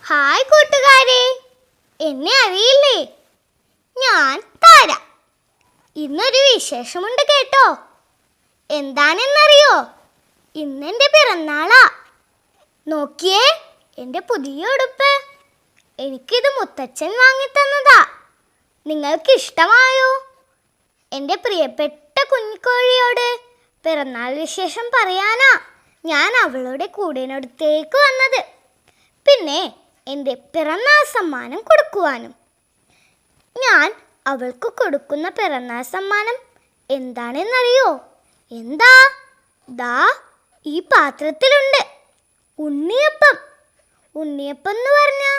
Hi കൂട്ടുകാരെ, എന്നെ അറിയില്ലേ? ഞാൻ താര. ഇന്നൊരു വിശേഷമുണ്ട് കേട്ടോ. എന്താണെന്നറിയോ? ഇന്നെൻ്റെ പിറന്നാളാ. നോക്കിയേ, എൻ്റെ പുതിയ ഉടുപ്പ്. എനിക്കിത് മുത്തച്ഛൻ വാങ്ങിത്തന്നതാ. നിങ്ങൾക്ക് ഇഷ്ടമായോ? എൻ്റെ പ്രിയപ്പെട്ട കുഞ്ഞിക്കോഴിയോട് പിറന്നാൾ വിശേഷം പറയാനാ ഞാൻ അവളുടെ കൂടിനടുത്തേക്ക് വന്നത്. പിന്നെ എൻ്റെ പിറന്നാൾ സമ്മാനം കൊടുക്കുവാനും. ഞാൻ അവൾക്ക് കൊടുക്കുന്ന പിറന്നാൾ സമ്മാനം എന്താണെന്നറിയോ? എന്താ? ദാ ഈ പാത്രത്തിലുണ്ട് ഉണ്ണിയപ്പം. ഉണ്ണിയപ്പം എന്ന് പറഞ്ഞാൽ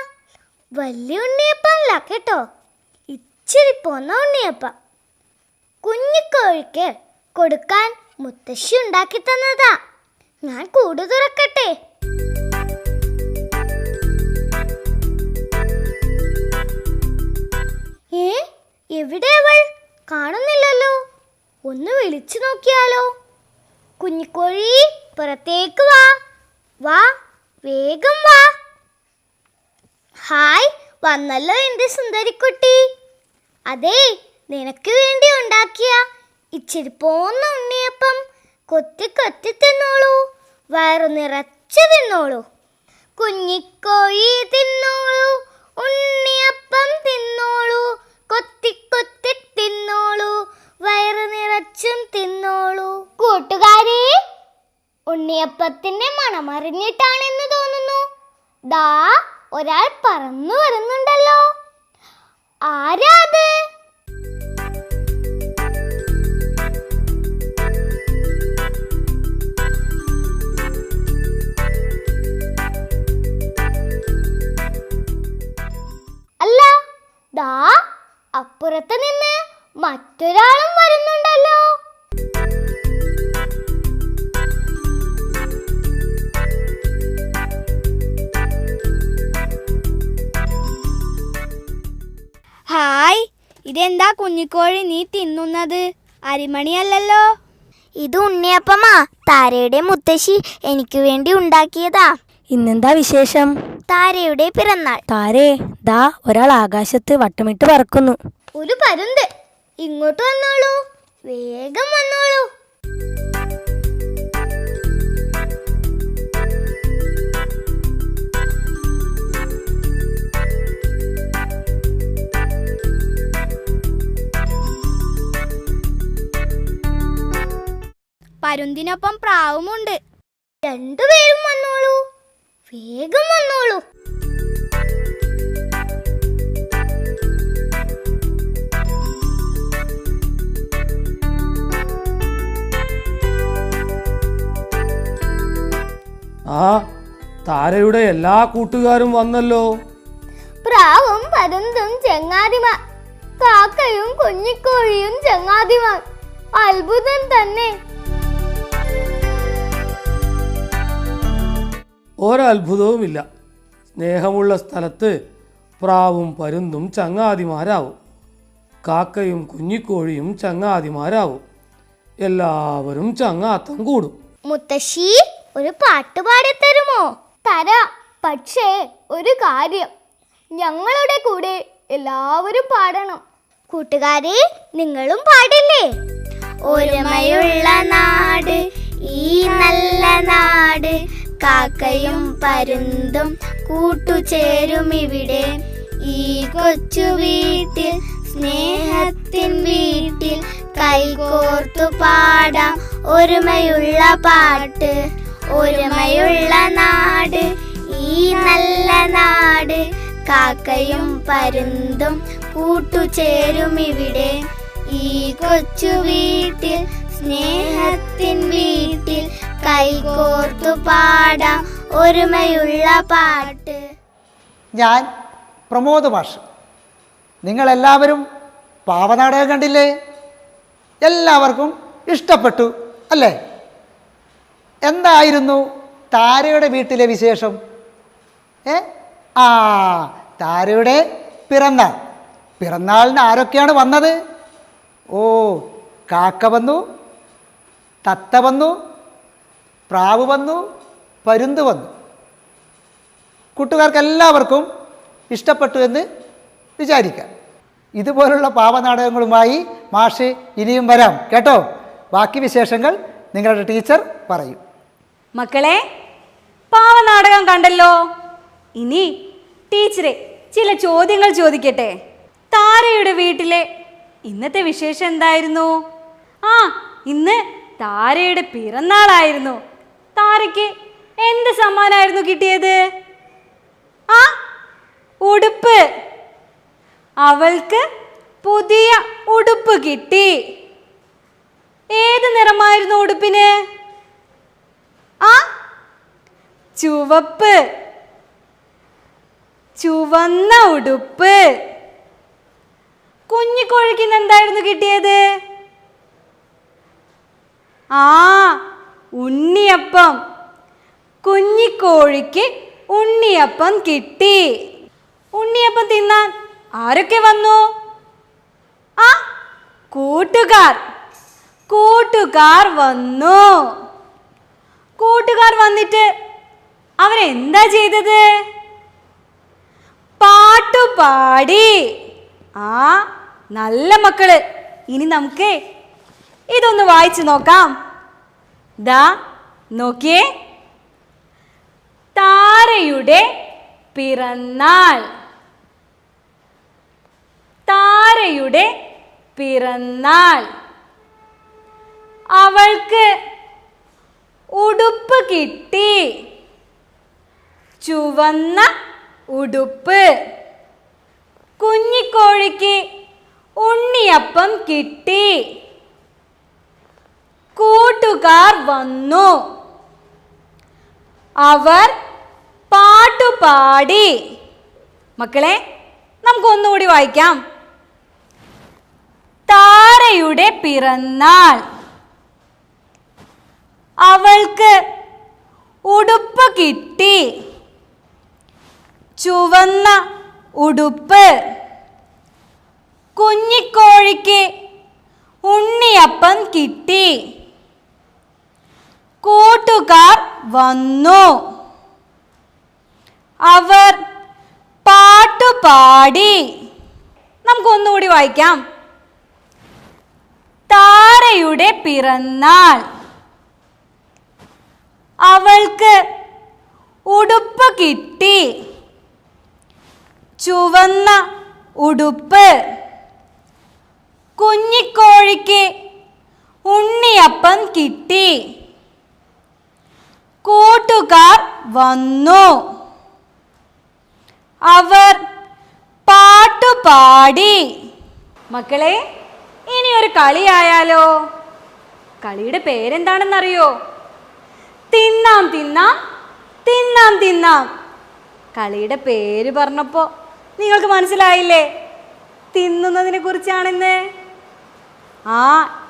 വലിയ ഉണ്ണിയപ്പം അല്ല കേട്ടോ, ഇച്ചിരി പോന്ന ഉണ്ണിയപ്പം. കുഞ്ഞിക്കോഴിക്ക് കൊടുക്കാൻ മുത്തശ്ശി ഉണ്ടാക്കി തന്നതാ. ഞാൻ കൂട് തുറക്കട്ടെ. എവിടെ അവൾ? കാണുന്നില്ലല്ലോ. ഒന്ന് വിളിച്ചു നോക്കിയാലോ? കുഞ്ഞിക്കോഴി, പുറത്തേക്ക് വാ. വാ, വേഗം വാ. ഹായ്, വന്നല്ലോ എൻ്റെ സുന്ദരിക്കുട്ടി. അതെ, നിനക്ക് വേണ്ടി ഉണ്ടാക്കിയ ഇച്ചിരി പോന്ന ഉണ്ണിയപ്പം കൊത്തി കൊത്തി തിന്നോളൂ. വയറു നിറച്ച് തിന്നോളൂ. കുഞ്ഞിക്കോഴി തിന്നോളൂ, ഉണ്ണിയപ്പം തിന്നോളൂ, കൊത്തി കൊത്തി തിന്നോളൂ, വയറു നിറച്ചും തിന്നോളൂ. കൂട്ടുകാരെ, ഉണ്ണിയപ്പത്തിന്റെ മണമറിഞ്ഞിട്ടാണെന്ന് തോന്നുന്നു. ദാ ഒരാൾ പറന്നു വരുന്നുണ്ടല്ലോ. ആരാ അത്? അല്ല, ദാ അപ്പുറത്ത് നിന്ന് മറ്റൊരാളും വരുന്നുണ്ടല്ലോ. ഹായ്, ഇതെന്താ കുഞ്ഞിക്കോഴി നീ തിന്നുന്നത്? അരിമണിയല്ലല്ലോ. ഇത് ഉണ്ണിയപ്പമാ. താരയുടെ മുത്തശ്ശി എനിക്ക് വേണ്ടി ഉണ്ടാക്കിയതാ. ഇന്നെന്താ വിശേഷം? താരയുടെ പിറന്നാൾ. താരേ, ദാ ഒരാൾ ആകാശത്ത് വട്ടമിട്ട് പറക്കുന്നു. ഒരു പരുന്ത്. ഇങ്ങോട്ട് വന്നോളൂ, വേഗം വന്നോളൂ. പരുന്തിനൊപ്പം പ്രാവുമുണ്ട്. രണ്ടുപേരും വന്നോളൂ, വേഗം വന്നോളൂ. ആ, താരയുടെ എല്ലാ കൂട്ടുകാരും വന്നല്ലോ. പ്രാവും പരുന്തും ചങ്ങാതിമാർ, കാക്കയും കുഞ്ഞിക്കോഴിയും ചങ്ങാതിമാർ. അത്ഭുതം തന്നെ. ഒരത്ഭുതവുമില്ല. സ്നേഹമുള്ള സ്ഥലത്ത് പ്രാവും പരുന്തും ചങ്ങാതിമാരാവും, കാക്കയും കുഞ്ഞിക്കോഴിയും ചങ്ങാതിമാരാവും. എല്ലാവരും ചങ്ങാത്തം കൂടും. മുത്തശ്ശി, ഒരു പാട്ട് പാടിത്തരുമോ? തരാം. പക്ഷേ ഒരു കാര്യം, ഞങ്ങളുടെ കൂടെ എല്ലാവരും പാടണം. കൂട്ടുകാരെ, നിങ്ങളും പാടില്ലേ? ഒരുമയുള്ള നാട്, ഈ നല്ല നാട്, കാക്കയും പരുന്തും കൂട്ടുചേരും ഇവിടെ. ഈ കൊച്ചു വീട്ടിൽ, സ്നേഹത്തിൻ വീട്ടിൽ, കൈകോർത്തു പാടാം ഒരുമയുള്ള പാട്ട്. ഒരുമയുള്ള നാട് ഈ നല്ല നാട്, കാക്കയും പരുന്തും കൂട്ടുചേരും ഇവിടെ. ഈ കൊച്ചു വീട്ടിൽ സ്നേഹത്തിൻ വീട്ടിൽ കൈകോർത്തു പാടാം ഒരുമയുള്ള പാട്ട്. ഞാൻ പ്രമോദ് മാഷ്. നിങ്ങളെല്ലാവരും പാവനാടകം കണ്ടില്ലേ? എല്ലാവർക്കും ഇഷ്ടപ്പെട്ടു അല്ലേ? എന്തായിരുന്നു താരയുടെ വീട്ടിലെ വിശേഷം? താരയുടെ പിറന്നാൾ. പിറന്നാളിന് ആരൊക്കെയാണ് വന്നത്? കാക്ക വന്നു, തത്ത വന്നു, പ്രാവ് വന്നു, പരുന്ത് വന്നു. കൂട്ടുകാർക്ക് എല്ലാവർക്കും ഇഷ്ടപ്പെട്ടു എന്ന് വിചാരിക്കാം. ഇതുപോലുള്ള പാവനാടകങ്ങളുമായി മാഷ് ഇനിയും വരാം കേട്ടോ. ബാക്കി വിശേഷങ്ങൾ നിങ്ങളുടെ ടീച്ചർ പറയും. മക്കളെ, പാവനാടകം കണ്ടല്ലോ. ഇനി ടീച്ചറെ ചില ചോദ്യങ്ങൾ ചോദിക്കട്ടെ. താരയുടെ വീട്ടിലെ ഇന്നത്തെ വിശേഷം എന്തായിരുന്നു? ഇന്ന് താരയുടെ പിറന്നാളായിരുന്നു. താരയ്ക്ക് എന്ത് സമ്മാനമായിരുന്നു കിട്ടിയത്? ഉടുപ്പ്. അവൾക്ക് പുതിയ ഉടുപ്പ് കിട്ടി. ഏത് നിറമായിരുന്നു ഉടുപ്പിന്? ചുവപ്പ്. ചുവന്ന ഉടുപ്പ്. കുഞ്ഞിക്കോഴിക്ക് എന്തായിരുന്നു കിട്ടിയത്? ഉണ്ണിയപ്പം. കുഞ്ഞിക്കോഴിക്ക് ഉണ്ണിയപ്പം കിട്ടി. ഉണ്ണിയപ്പം തിന്നാൻ ആരൊക്കെ വന്നു? കൂട്ടുകാർ. കൂട്ടുകാർ വന്നു. കൂട്ടുകാർ വന്നിട്ട് അവരെന്താ ചെയ്തത്? പാട്ടുപാടി. നല്ല മക്കള്. ഇനി നമുക്ക് ഇതൊന്ന് വായിച്ചു നോക്കാം. നോക്കിയേ. താരയുടെ പിറന്നാൾ. താരയുടെ പിറന്നാൾ. അവൾക്ക് ഉടുപ്പ് കിട്ടി. ചുവന്ന ഉടുപ്പ്. കുഞ്ഞിക്കോഴിക്ക് ഉണ്ണിയപ്പം കിട്ടി. കൂട്ടുകാർ വന്നു. അവർ പാട്ടുപാടി. മക്കളെ, നമുക്കൊന്നുകൂടി വായിക്കാം. താരയുടെ പിറന്നാൾ. അവൾക്ക് ഉടുപ്പ് കിട്ടി. ചുവന്ന ഉടുപ്പ്. കുഞ്ഞിക്കോഴിക്ക് ഉണ്ണിയപ്പം കിട്ടി. കൂട്ടുകാർ വന്നു. അവർ പാട്ടുപാടി. നമുക്കൊന്നുകൂടി വായിക്കാം. താരയുടെ പിറന്നാൾ. അവൾക്ക് ഉടുപ്പ് കിട്ടി. ചുവന്ന ഉടുപ്പ്. കുഞ്ഞിക്കോഴിക്ക് ഉണ്ണിയപ്പം കിട്ടി. കൂട്ടുകാർ വന്നു. അവർ പാട്ടുപാടി. മക്കളെ, ഇനി ഒരു കളിയായാലോ? കളിയുടെ പേരെന്താണെന്നറിയോ? തിന്നാം തിന്നാം തിന്നാം തിന്നാം. കളിയുടെ പേര് പറഞ്ഞപ്പോൾ നിങ്ങൾക്ക് മനസ്സിലായില്ലേ തിന്നുന്നതിനെ കുറിച്ചാണെന്ന്?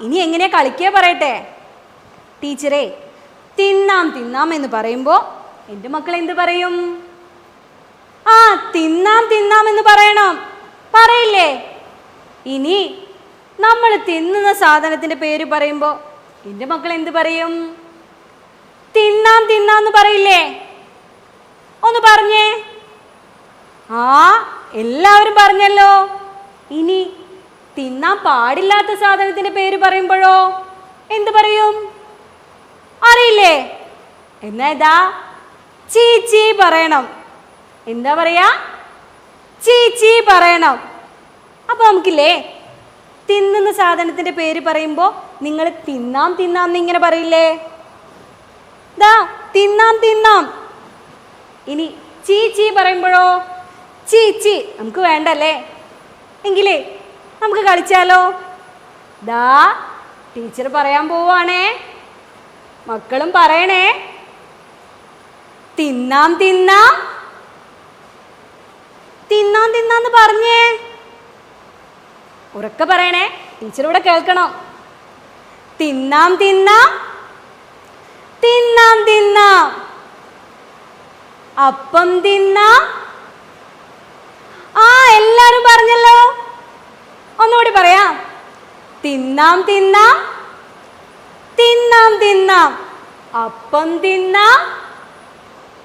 ഇനി എങ്ങനെയാ കളിക്കുക പറയട്ടെ. ടീച്ചറെ, തിന്നാം തിന്നാം എന്ന് പറയുമ്പോൾ എൻ്റെ മക്കൾ എന്ത് പറയും? തിന്നാം തിന്നാം എന്ന് പറയണം. പറയില്ലേ? ഇനി നമ്മൾ തിന്നുന്ന സാധനത്തിൻ്റെ പേര് പറയുമ്പോൾ എൻ്റെ മക്കൾ എന്ത് പറയും? തിന്നാം തിന്നാന്ന് പറയില്ലേ? ഒന്ന് പറഞ്ഞേ. എല്ലാവരും പറഞ്ഞല്ലോ. ഇനി തിന്നാൻ പാടില്ലാത്ത സാധനത്തിന്റെ പേര് പറയുമ്പോഴോ എന്ത് പറയും? അറിയില്ലേ? എന്നാ ചീച്ചി പറയണം. എന്താ പറയാ? ചീച്ചി പറയണം. അപ്പൊ നമുക്കില്ലേ തിന്നുന്ന സാധനത്തിന്റെ പേര് പറയുമ്പോൾ നിങ്ങൾ തിന്നാം തിന്നാം എന്നിങ്ങനെ പറയില്ലേ? ദാ തിന്നാം തിന്നാം. ഇനി ചീ ചീ പറയുമ്പോഴോ? ചീ ചീ നമുക്ക് വേണ്ടല്ലേ? എങ്കിലേ നമുക്ക് കളിച്ചാലോ? ദാ ടീച്ചർ പറയാൻ പോവാണേ, മക്കളും പറയണേ. തിന്നാം തിന്നാം. തിന്നാം തിന്നാന്ന് പറഞ്ഞേ. ഉറക്കെ പറയണേ, ടീച്ചർ ഇവിടെ കേൾക്കണം. തിന്നാം തിന്നാം. തിന്നാം തിന്നാം. അപ്പം തിന്നാം. എല്ലാരും പറഞ്ഞല്ലോ, ഒന്നുകൂടി പറയാം. തിന്നാം തിന്നാം. തിന്നാം തിന്നാം. അപ്പം തിന്നാം.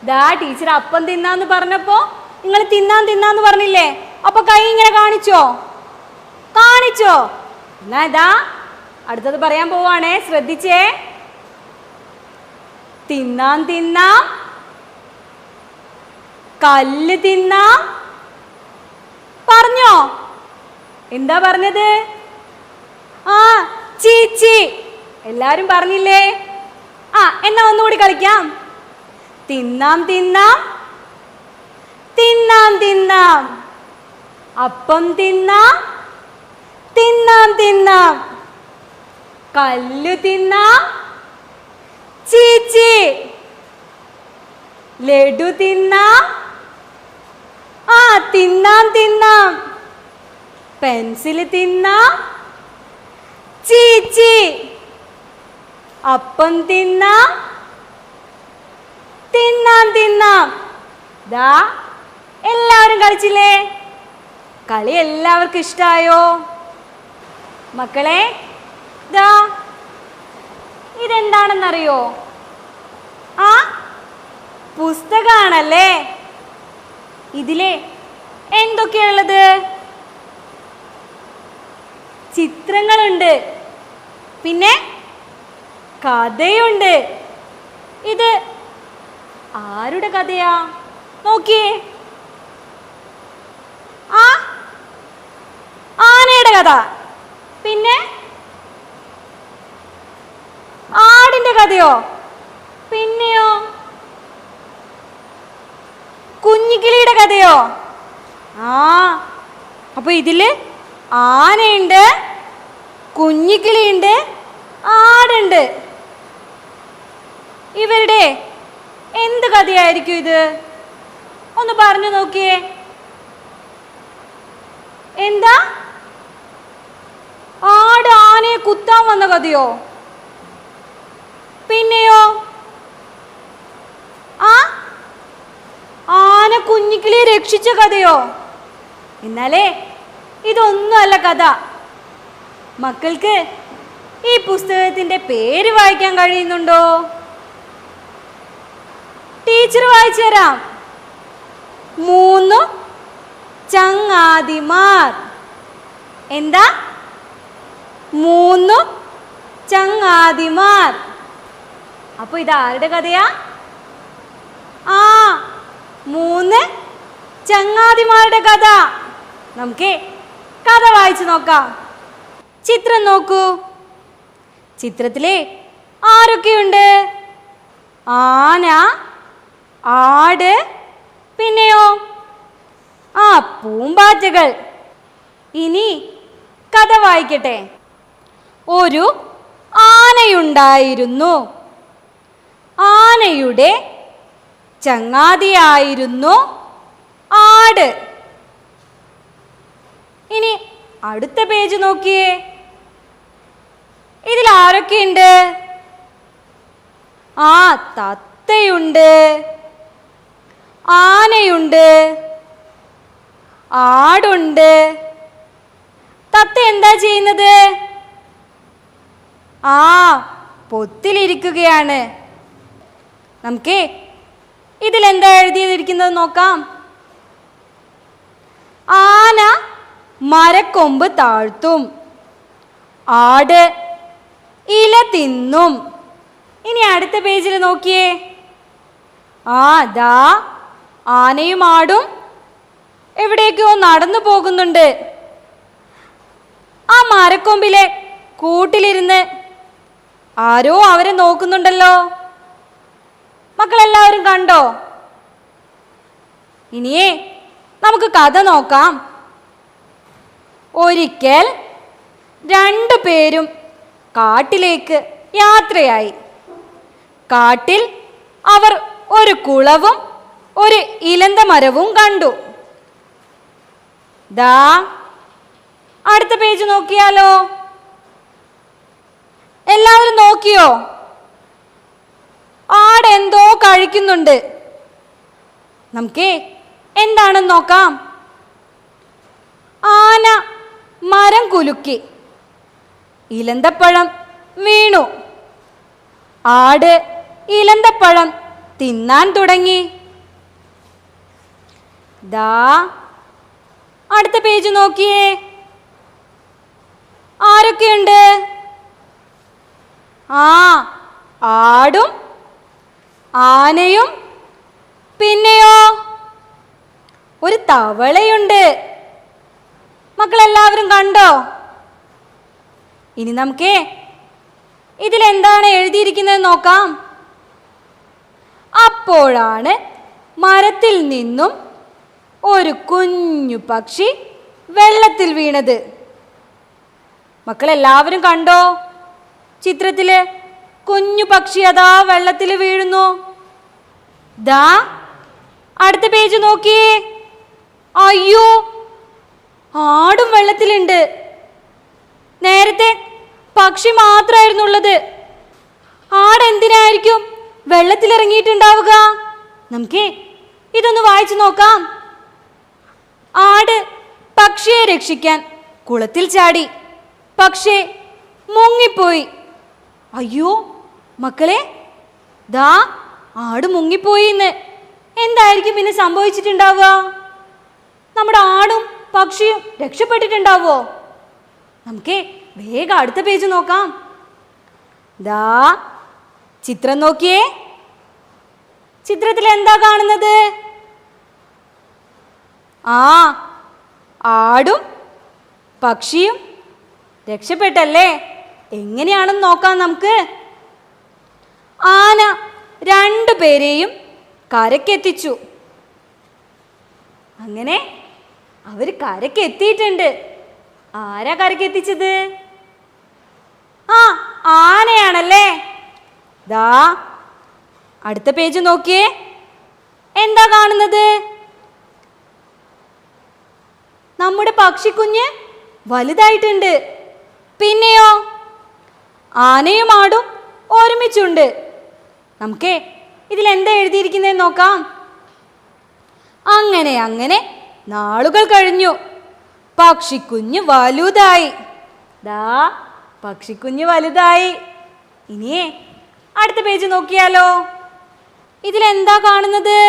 ദാ ടീച്ചർ അപ്പം തിന്നാന്ന് പറഞ്ഞപ്പോ നിങ്ങൾ തിന്നാം തിന്നാന്ന് പറഞ്ഞില്ലേ? അപ്പൊ കൈ ഇങ്ങനെ കാണിച്ചോ? കാണിച്ചോ? എന്നാ ഇതാ അടുത്തത് പറയാൻ പോവാണേ, ശ്രദ്ധിച്ചേ. തിന്നാം തിന്നാം. കല്ല് തിന്നാം. പറഞ്ഞോ? എന്താ പറഞ്ഞത്? ചീച്ചി. എല്ലാരും പറഞ്ഞില്ലേ? എന്നാ ഒന്നുകൂടി കളിക്കാം. തിന്നാം തിന്നാം. തിന്നാം തിന്നാം. അപ്പം തിന്നാം. തിന്നാം തിന്നാം. കല്ല് തിന്നാം. ചീച്ചി. ലഡു തിന്നാം. തിന്നാം തിന്നാം. പെൻസിൽ തിന്നാം. ചീച്ചി. അപ്പം തിന്നാം. തിന്നാം തിന്നാം. ദാ എല്ലാവരും കളിച്ചില്ലേ? കളി എല്ലാവർക്കും ഇഷ്ടായോ? മക്കളെ, ദാ ഇതെന്താണെന്നറിയോ? പുസ്തകമാണല്ലേ. ഇതിലെ എന്തൊക്കെയുള്ളത്? ചിത്രങ്ങളുണ്ട്, പിന്നെ കഥയുണ്ട്. ഇത് ആരുടെ കഥയാ? നോക്കിയേ. ആനയുടെ കഥ. പിന്നെ ആടിന്റെ കഥയോ? പിന്നെയോ കുഞ്ഞിക്കിളിയുടെ കഥയോ? അപ്പൊ ഇതില് ആനയുണ്ട്, കുഞ്ഞിക്കിളിയുണ്ട്, ആടുണ്ട്. ഇവരുടെ എന്ത് കഥയായിരിക്കും ഇത്? ഒന്ന് പറഞ്ഞു നോക്കിയേ. എന്താ? ആട് ആനയെ കുത്താൻ വന്ന കഥയോ? പിന്നെയോ ആന കുഞ്ഞിക്കിളിയെ രക്ഷിച്ച കഥയോ? എന്നാലേ ഇതൊന്നുമല്ല കഥ. മക്കൾക്ക് ഈ പുസ്തകത്തിന്റെ പേര് വായിക്കാൻ കഴിയുന്നുണ്ടോ? ടീച്ചർ വായിച്ചു തരാം. 3 ചങ്ങാതിമാർ. എന്താ? 3 ചങ്ങാതിമാർ. അപ്പൊ ഇത് ആരുടെ കഥയാ? 3 ചങ്ങാതിമാരുടെ കഥ. നമുക്ക് കഥ വായിച്ചു നോക്കാം. ചിത്രം നോക്കൂ. ചിത്രത്തിലെ ആരൊക്കെയുണ്ട്? ആന, ആട്, പിന്നെയോ പൂമ്പാറ്റകൾ. ഇനി കഥ വായിക്കട്ടെ. ഒരു ആനയുണ്ടായിരുന്നു. ആനയുടെ ചങ്ങാതിയായിരുന്നു ആട്. ഇനി അടുത്ത പേജ് നോക്കിയേ. ഇതിൽ ആരൊക്കെയുണ്ട്? തത്തയുണ്ട്, ആനയുണ്ട്, ആടുണ്ട്. തത്ത എന്താ ചെയ്യുന്നത്? പൊത്തിലിരിക്കുകയാണ്. നമുക്ക് ഇതിലെന്താ എഴുതിയിരിക്കുന്നത് നോക്കാം. ആന മരക്കൊമ്പ് താഴ്ത്തും, ആട് ഇല തിന്നും. ഇനി അടുത്ത പേജിൽ നോക്കിയേ. ദാ ആനയും ആടും എവിടേക്കോ നടന്നു പോകുന്നുണ്ട്. ആ മരക്കൊമ്പിലെ കൂട്ടിലിരുന്ന് ആരോ അവരെ നോക്കുന്നുണ്ടല്ലോ. മക്കളെല്ലാവരും കണ്ടോ? ഇനിയേ നമുക്ക് കഥ നോക്കാം. ഒരിക്കൽ 2 പേരും കാട്ടിലേക്ക് യാത്രയായി. കാട്ടിൽ അവർ ഒരു കുളവും ഒരു ഇലന്ത മരവും കണ്ടു. ദാ അടുത്ത പേജ് നോക്കിയാലോ? എല്ലാവരും നോക്കിയോ? ആടെന്തോ കഴിക്കുന്നുണ്ട്. നമുക്കേ എന്താണെന്ന് നോക്കാം. ആന മരം കുലുക്കി, ഇലന്തപ്പഴം വീണു. ആട് ഇലന്തപ്പഴം തിന്നാൻ തുടങ്ങി. ദാ അടുത്ത പേജ് നോക്കിയേ. ആരൊക്കെയുണ്ട്? ആടും ആനയും പിന്നെയോ ഒരു തവളയുണ്ട്. മക്കളെല്ലാവരും കണ്ടോ? ഇനി നമുക്കേ ഇതിലെന്താണ് എഴുതിയിരിക്കുന്നത് നോക്കാം. അപ്പോഴാണ് മരത്തിൽ നിന്നും ഒരു കുഞ്ഞു പക്ഷി വെള്ളത്തിൽ വീണത്. മക്കളെല്ലാവരും കണ്ടോ? ചിത്രത്തില് കുഞ്ഞു പക്ഷി അതാ വെള്ളത്തിൽ വീഴുന്നു. ദാ അടുത്ത പേജ് നോക്കിയേ. അയ്യോ, ആടും വെള്ളത്തിലുണ്ട്. നേരത്തെ പക്ഷി മാത്രമായിരുന്നു ഉള്ളത്. ആടെന്തിനായിരിക്കും വെള്ളത്തിലിറങ്ങിയിട്ടുണ്ടാവുക? നമുക്ക് ഇതൊന്ന് വായിച്ചു നോക്കാം. ആട് പക്ഷിയെ രക്ഷിക്കാൻ കുളത്തിൽ ചാടി, പക്ഷേ മുങ്ങിപ്പോയി. അയ്യോ മക്കളെ, ദാ ആട് മുങ്ങിപ്പോയി എന്ന്. എന്തായിരിക്കും പിന്നെ സംഭവിച്ചിട്ടുണ്ടാവുക? നമ്മുടെ ആടും പക്ഷിയും രക്ഷപ്പെട്ടിട്ടുണ്ടാവോ? നമുക്ക് വേഗം അടുത്ത പേജ് നോക്കാം. ദാ ചിത്രം നോക്കിയേ. ചിത്രത്തിൽ എന്താ കാണുന്നത്? ആടും പക്ഷിയും രക്ഷപ്പെട്ടല്ലേ? എങ്ങനെയാണെന്ന് നോക്കാം നമുക്ക്. ആന 2 പേരെയും കരക്കെത്തിച്ചു. അങ്ങനെ അവർ കരക്കെത്തിയിട്ടുണ്ട്. ആരാ കരക്കെത്തിച്ചത്? ആനയാണല്ലേ. ദാ അടുത്ത പേജ് നോക്കിയേ. എന്താ കാണുന്നത്? നമ്മുടെ പക്ഷിക്കുഞ്ഞ് വലുതായിട്ടുണ്ട്. പിന്നെയോ ആനയും ആടും ഒരുമിച്ചുണ്ട്. നമുക്ക് ഇതിലെന്താ എഴുതിയിരിക്കുന്നത് നോക്കാം. അങ്ങനെ അങ്ങനെ നാളുകൾ കഴിഞ്ഞു. പക്ഷിക്കുഞ്ഞ് വലുതായി. ദാ പക്ഷിക്കുഞ്ഞ് വലുതായി. ഇനിയേ അടുത്ത പേജ് നോക്കിയാലോ? ഇതിലെന്താ കാണുന്നത്?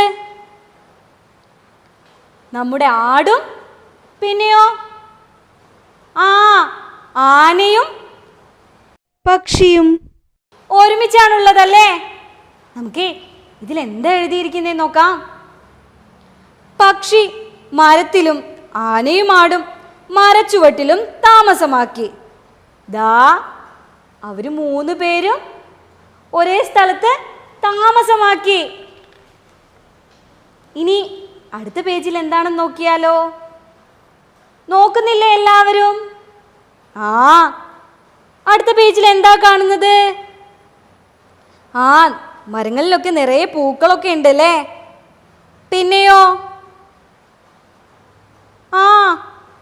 നമ്മുടെ ആടും പിന്നെയോ ആനയും പക്ഷിയും ഒരുമിച്ചാണുള്ളതല്ലേ? നമുക്ക് ഇതിലെന്താ എഴുതിയിരിക്കുന്നേ നോക്കാം. പക്ഷി മരത്തിലും ആനയും ആടും മരച്ചുവട്ടിലും താമസമാക്കി. ദാ അവര് 3 പേരും ഒരേ സ്ഥലത്ത് താമസമാക്കി. ഇനി അടുത്ത പേജിൽ എന്താണെന്ന് നോക്കിയാലോ? നോക്കുന്നില്ലേ എല്ലാവരും? അടുത്ത പേജിൽ എന്താ കാണുന്നത്? മരങ്ങളിലൊക്കെ നിറയെ പൂക്കളൊക്കെ ഉണ്ടല്ലേ? പിന്നെയോ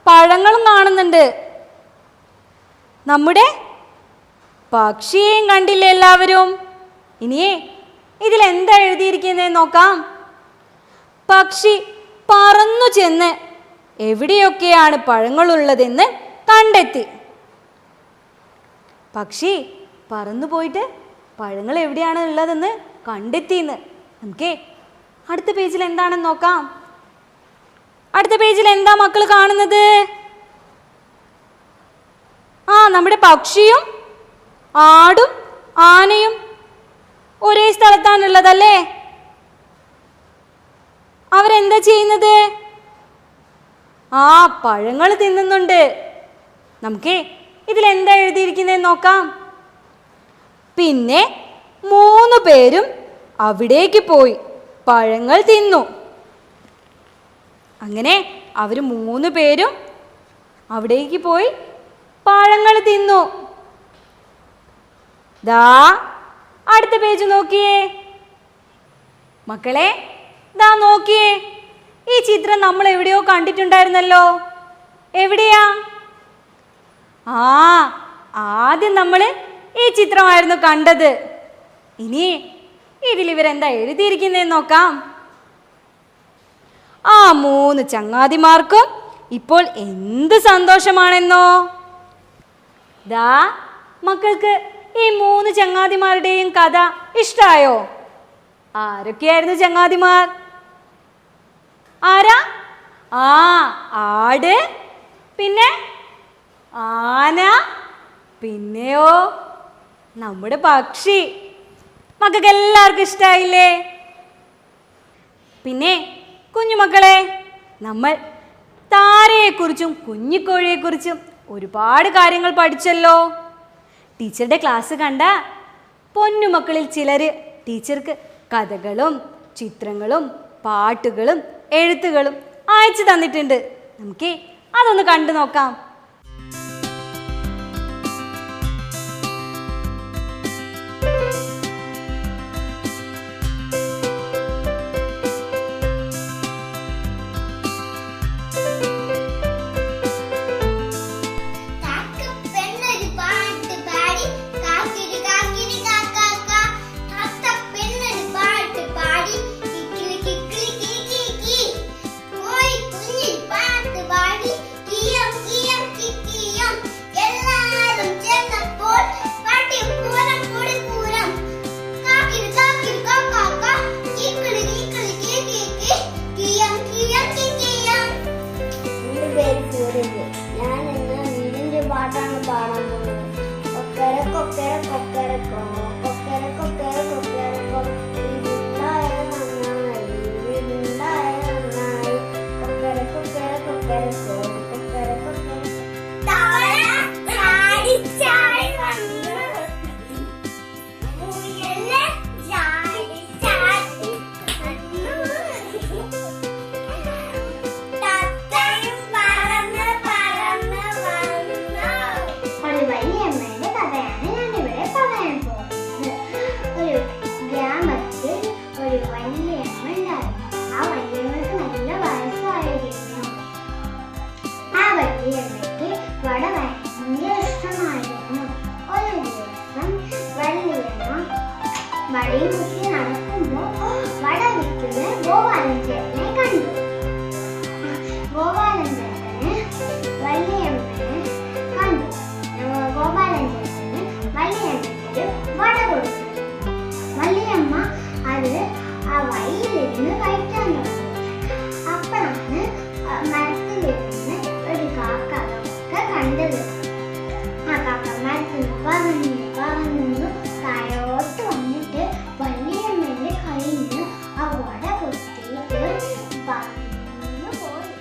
പഴങ്ങളും കാണുന്നുണ്ട്. നമ്മുടെ പക്ഷിയെയും കണ്ടില്ലേ എല്ലാവരും? ഇനിയേ ഇതിലെന്താ എഴുതിയിരിക്കുന്നതെന്ന് നോക്കാം. പക്ഷി പറന്നു ചെന്ന് എവിടെയൊക്കെയാണ് പഴങ്ങളുള്ളതെന്ന് കണ്ടെത്തി. പക്ഷി പറന്നു പോയിട്ട് പഴങ്ങൾ എവിടെയാണ് ഉള്ളതെന്ന് കണ്ടെത്തിയെന്ന്. നമുക്ക് അടുത്ത പേജിൽ എന്താണെന്ന് നോക്കാം. അടുത്ത പേജിൽ എന്താ മക്കൾ കാണുന്നത്? നമ്മുടെ പക്ഷിയും ആടും ആനയും ഒരേ സ്ഥലത്താണുള്ളതല്ലേ? അവരെന്താ ചെയ്യുന്നത്? പഴങ്ങൾ തിന്നുന്നുണ്ട്. നമുക്കേ ഇതിലെന്താ എഴുതിയിരിക്കുന്നതെന്ന് നോക്കാം. പിന്നെ 3 പേരും അവിടേക്ക് പോയി പഴങ്ങൾ തിന്നു. അങ്ങനെ അവർ 3 പേരും അവിടേക്ക് പോയി പഴങ്ങൾ തിന്നു. ദാ അടുത്ത പേജ് നോക്കിയേ മക്കളെ. ദാ നോക്കിയേ, ഈ ചിത്രം നമ്മൾ എവിടെയോ കണ്ടിട്ടുണ്ടായിരുന്നല്ലോ. എവിടെയാ? ആദ്യം നമ്മൾ ഈ ചിത്രമായിരുന്നു കണ്ടത്. ഇനി ഇതിലിവരെന്താ എഴുതിയിരിക്കുന്നതെന്ന് നോക്കാം. ആ 3 ചങ്ങാതിമാർക്കും ഇപ്പോൾ എന്ത് സന്തോഷമാണെന്നോ. ദാ മക്കൾക്ക് ഈ 3 ചങ്ങാതിമാരുടെയും കഥ ഇഷ്ടായോ? ആരൊക്കെയായിരുന്നു ചങ്ങാതിമാർ? ആരാ? ആട്, പിന്നെ ആന, പിന്നെയോ നമ്മുടെ പക്ഷി. മക്കൾക്ക് എല്ലാവർക്കും ഇഷ്ടായില്ലേ? പിന്നെ കുഞ്ഞുമക്കളെ, നമ്മൾ താരയെക്കുറിച്ചും കുഞ്ഞിക്കോഴിയെക്കുറിച്ചും ഒരുപാട് കാര്യങ്ങൾ പഠിച്ചല്ലോ. ടീച്ചറുടെ ക്ലാസ് കണ്ട പൊന്നുമക്കളിൽ ചിലർ ടീച്ചർക്ക് കഥകളും ചിത്രങ്ങളും പാട്ടുകളും എഴുത്തുകളും അയച്ചു തന്നിട്ടുണ്ട്. നമുക്ക് അതൊന്ന് കണ്ടു നോക്കാം. പാട്ടാണ് പാടാൻ പോകുന്നത്. കൊക്കര കൊക്കര കൊക്കരക്കോ കൊക്കര കൊക്കര കൊക്കരക്കോ വീടുണ്ടായത് നന്നായി വീടുണ്ടായത് നന്നായി കൊക്കര കൊക്കര കൊക്കരക്കോ കൊക്കര കൊക്കര വടയും കുത്തി നടക്കുമ്പോൾ വട വിൽക്കുന്ന ഗോപാലൻ ചേട്ടനെ കണ്ടു. ഗോപാലൻ ചേട്ടന് വല്യമ്മനെ കണ്ടു. ഗോപാലൻ ചേട്ടന് വല്യമ്മയ്ക്ക് വട കൊടുത്തു. വല്യമ്മ അത് ആ വഴിയിലിരുന്ന് കഴിക്കാൻ തുടങ്ങി. അപ്പോഴാണ് മരത്തിലിരുന്ന് ഒരു കാക്ക അതൊക്കെ കണ്ടത്. ആ കാക്ക മരത്തിൽ പറഞ്ഞു പറഞ്ഞു താഴോട്ട് വന്നിട്ട് വല്യമ്മയുടെ കയ്യിൽ നിന്ന് ആ വട കൊത്തിയിട്ട് പറന്നു പോയി.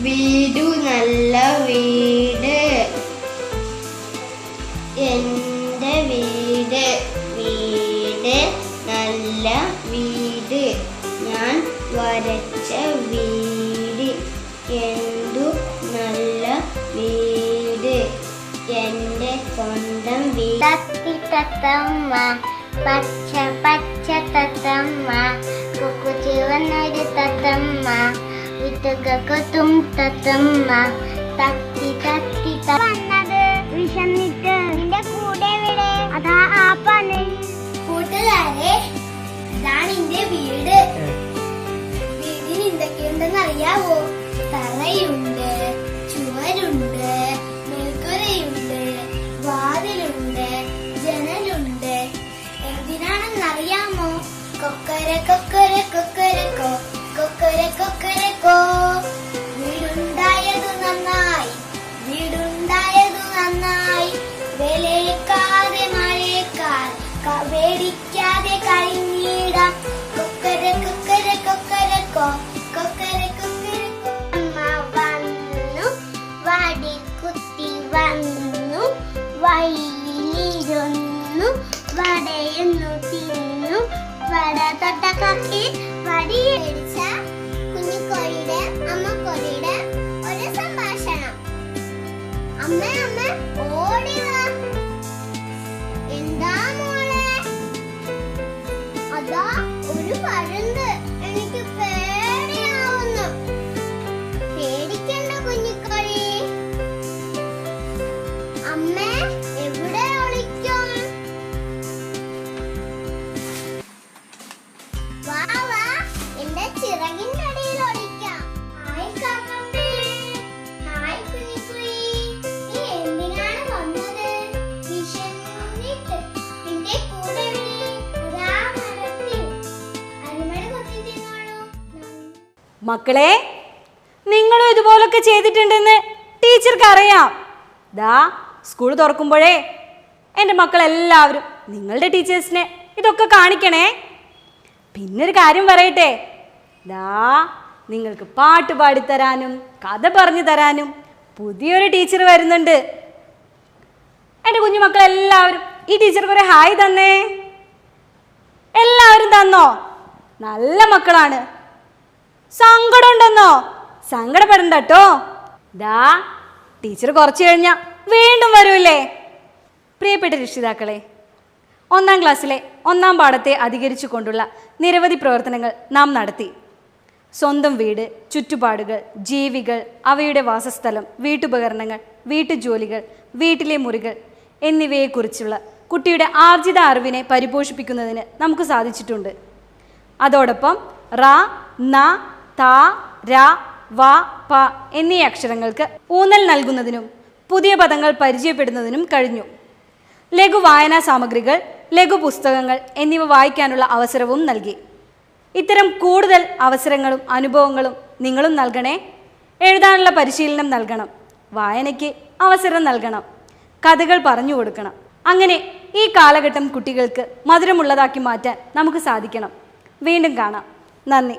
വീടു നല്ല വീട്, എൻ്റെ വീട് വീട് നല്ല വീട്, ഞാൻ വരച്ച വീട് എന്തു നല്ല വീട്, എൻ്റെ സ്വന്തം വീട്. തത്തി തത്തമ്മ പച്ച പച്ച തത്തമ്മ കുക്കു ചുവന്നൊരു തത്തമ്മ വിത്തുകൊത്തും തത്തമ്മ തത്തി തത്തി വന്നത് വിശന്നിട്ട് നിന്റെ കൂടെ എവിടെ? അതാ ആ പന. കൂട്ടുകാരെ, ഇതാണ് എന്റെ വീട്. വീടിന് എന്തൊക്കെയുണ്ടെന്ന് അറിയാവോ? തറയുണ്ട്, ചുവരുണ്ട്, മേൽക്കുരയുണ്ട്, വാതിലുണ്ട്, ജനലുണ്ട്. എന്തിനാണെന്നറിയാമോ? കൊക്കര കൊക്കര കൊക്കരക്കോ കൊക്കര കൊക്കരക്കോ. വീടുണ്ടായതു നന്നായി വീടുണ്ടായതു നന്നായി, വിലക്കാതെ മഴയേക്കാൾ പേടിക്കാതെ കഴിഞ്ഞിടാം. കൊക്കര കൊക്കര കൊക്കരക്കോ കൊക്കര കൊക്കരക്കോ. അമ്മ ഭയന്നു തിന്നു വട തൊട്ട കക്കി വടിയടിച്ച കുഞ്ഞിക്കോഴിയുടെ അമ്മക്കോഴിയുടെ ഒരു സംഭാഷണം. അമ്മ അമ്മ ഓടി വാ. എന്താ മോളെ? അതാ ഒരു പരുന്ത്. എനിക്ക് പേടിയാവുന്നു. പേടിക്കണ്ട കുഞ്ഞിക്കോഴി. അമ്മ എവിടെ ഒളിക്കും? വാ വാ, എന്റെ ചിറകിന്റെ അടിയിൽ ഒളിക്കാം. ഹായ് കാക്കമ്മേ. ഹായ് കുഞ്ഞിക്കുയി. നീ എന്തിനാണ് വന്നത്? വിശന്നിട്ട്. നിന്റെ കൂടെ മരത്തിൽ അരിമഴ കൊത്തി തിന്നോളൂ. മക്കളെ, നിങ്ങളും ഇതുപോലൊക്കെ ചെയ്തിട്ടുണ്ടെന്ന് ടീച്ചർക്ക് അറിയാം. ദാ സ്കൂൾ തുറക്കുമ്പോഴേ എൻ്റെ മക്കളെല്ലാവരും നിങ്ങളുടെ ടീച്ചേഴ്സിനെ ഇതൊക്കെ കാണിക്കണേ. പിന്നൊരു കാര്യം പറയട്ടെ, ദാ നിങ്ങൾക്ക് പാട്ട് പാടിത്തരാനും കഥ പറഞ്ഞു തരാനും പുതിയൊരു ടീച്ചർ വരുന്നുണ്ട്. എൻ്റെ കുഞ്ഞുമക്കളെല്ലാവരും ഈ ടീച്ചർക്ക് ഒരു ഹായ് തന്നേ. എല്ലാവരും തന്നോ? നല്ല മക്കളാണ്. സങ്കടം ഉണ്ടെന്നോ? സങ്കടപ്പെടണ്ട കേട്ടോ. ദാ ടീച്ചർ കുറച്ച് കഴിഞ്ഞാൽ വീണ്ടും വരൂല്ലേ. പ്രിയപ്പെട്ട രക്ഷിതാക്കളെ, 1-ാം ക്ലാസ്സിലെ 1-ാം പാഠത്തെ അധികരിച്ചു കൊണ്ടുള്ള നിരവധി പ്രവർത്തനങ്ങൾ നാം നടത്തി. സ്വന്തം വീട്, ചുറ്റുപാടുകൾ, ജീവികൾ, അവയുടെ വാസസ്ഥലം, വീട്ടുപകരണങ്ങൾ, വീട്ടുജോലികൾ, വീട്ടിലെ മുറികൾ എന്നിവയെക്കുറിച്ചുള്ള കുട്ടിയുടെ ആർജിത അറിവിനെ പരിപോഷിപ്പിക്കുന്നതിന് നമുക്ക് സാധിച്ചിട്ടുണ്ട്. അതോടൊപ്പം റ, ന, ത, ര, വ, പ എന്നീ അക്ഷരങ്ങൾക്ക് ഊന്നൽ നൽകുന്നതിനും പുതിയ പദങ്ങൾ പരിചയപ്പെടുന്നതിനും കഴിഞ്ഞു. ലഘു വായനാ സാമഗ്രികൾ, ലഘു പുസ്തകങ്ങൾ എന്നിവ വായിക്കാനുള്ള അവസരവും നൽകി. ഇത്തരം കൂടുതൽ അവസരങ്ങളും അനുഭവങ്ങളും നിങ്ങളും നൽകണേ. എഴുതാനുള്ള പരിശീലനം നൽകണം, വായനയ്ക്ക് അവസരം നൽകണം, കഥകൾ പറഞ്ഞു കൊടുക്കണം. അങ്ങനെ ഈ കാലഘട്ടം കുട്ടികൾക്ക് മധുരമുള്ളതാക്കി മാറ്റാൻ നമുക്ക് സാധിക്കണം. വീണ്ടും കാണാം. നന്ദി.